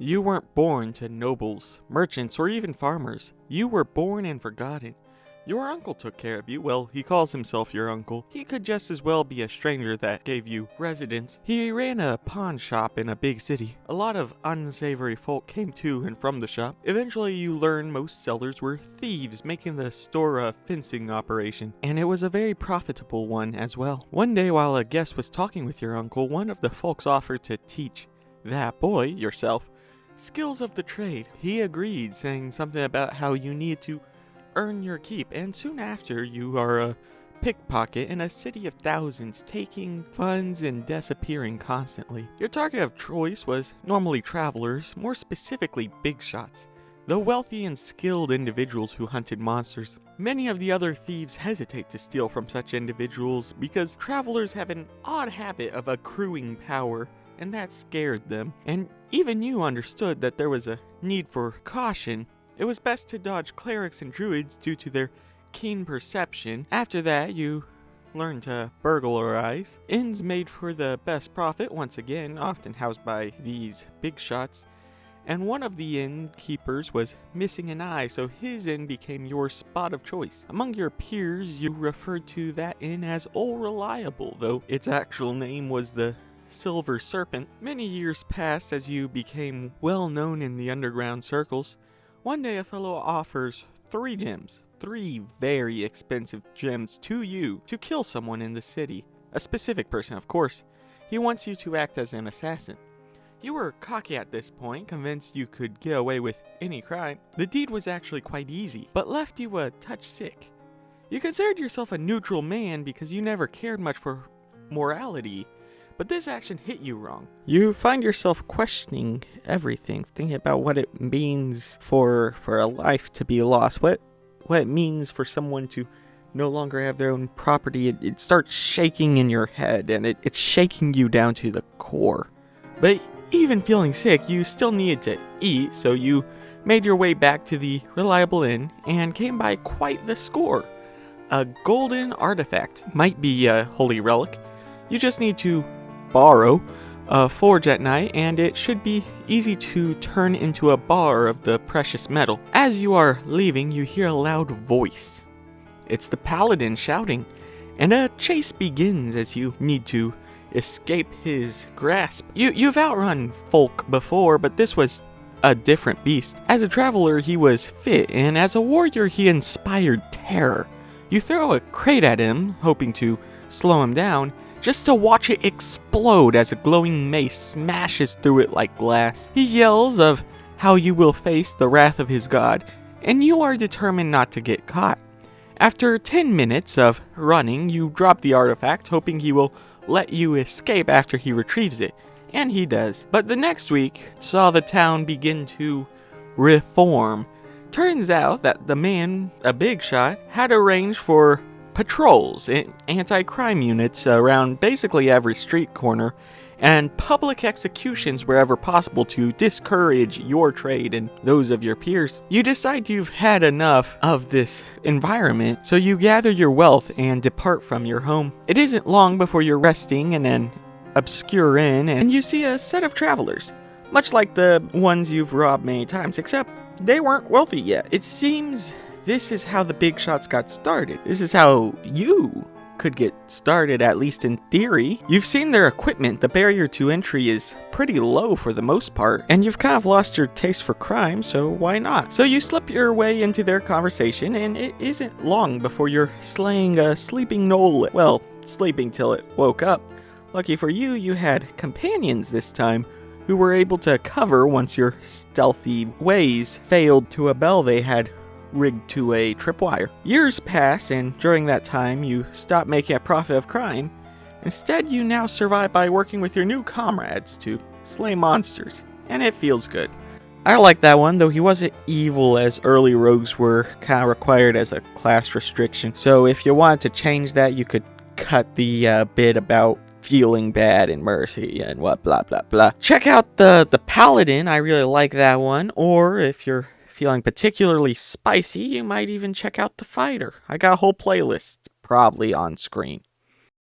You weren't born to nobles, merchants, or even farmers. You were born and forgotten. Your uncle took care of you. Well, he calls himself your uncle. He could just as well be a stranger that gave you residence. He ran a pawn shop in a big city. A lot of unsavory folk came to and from the shop. Eventually, you learn most sellers were thieves, making the store a fencing operation. And it was a very profitable one as well. One day, while a guest was talking with your uncle, one of the folks offered to teach that boy, yourself, skills of the trade. He agreed, saying something about how you need to earn your keep, and soon after you are a pickpocket in a city of thousands, taking funds and disappearing constantly. Your target of choice was normally travelers, more specifically big shots, the wealthy and skilled individuals who hunted monsters. Many of the other thieves hesitate to steal from such individuals because travelers have an odd habit of accruing power, and that scared them. And even you understood that there was a need for caution. It was best to dodge clerics and druids due to their keen perception. After that, you learned to burglarize. Inns made for the best profit, once again, often housed by these big shots. And one of the innkeepers was missing an eye, so his inn became your spot of choice. Among your peers, you referred to that inn as Old Reliable, though its actual name was the Silver Serpent. Many years passed as you became well known in the underground circles. One day a fellow offers 3 gems, 3 very expensive gems to you to kill someone in the city. A specific person, of course. He wants you to act as an assassin. You were cocky at this point, convinced you could get away with any crime. The deed was actually quite easy, but left you a touch sick. You considered yourself a neutral man because you never cared much for morality, but this action hit you wrong. You find yourself questioning everything, thinking about what it means for a life to be lost, what it means for someone to no longer have their own property. It starts shaking in your head, and it's shaking you down to the core. But even feeling sick, you still needed to eat, so you made your way back to the Reliable Inn and came by quite the score. A golden artifact, might be a holy relic. You just need to borrow a forge at night, and it should be easy to turn into a bar of the precious metal. As you are leaving, you hear a loud voice. It's the paladin shouting, and a chase begins as you need to escape his grasp. You've outrun folk before, but this was a different beast. As a traveler, he was fit, and as a warrior, he inspired terror. You throw a crate at him, hoping to slow him down, just to watch it explode as a glowing mace smashes through it like glass. He yells of how you will face the wrath of his god, and you are determined not to get caught. After 10 minutes of running, you drop the artifact, hoping he will let you escape after he retrieves it, and he does. But the next week saw the town begin to reform. Turns out that the man, a big shot, had arranged for patrols, anti-crime units around basically every street corner, and public executions wherever possible to discourage your trade and those of your peers. You decide you've had enough of this environment, so you gather your wealth and depart from your home. It isn't long before you're resting in an obscure inn, and you see a set of travelers, much like the ones you've robbed many times, except they weren't wealthy yet. It seems this is how the big shots got started. This is how you could get started, at least in theory. You've seen their equipment. The barrier to entry is pretty low for the most part, and you've kind of lost your taste for crime, so why not? So you slip your way into their conversation, and it isn't long before you're slaying a sleeping gnoll. Well, sleeping till it woke up. Lucky for you, you had companions this time who were able to cover once your stealthy ways failed to a bell they had rigged to a tripwire. Years pass, and during that time, you stop making a profit of crime. Instead, you now survive by working with your new comrades to slay monsters, and it feels good. I like that one, though he wasn't evil as early rogues were kind of required as a class restriction. So if you wanted to change that, you could cut the bit about feeling bad and mercy and what blah blah blah. Check out the paladin, I really like that one, or if you're feeling particularly spicy, you might even check out the fighter. I got a whole playlist probably on screen.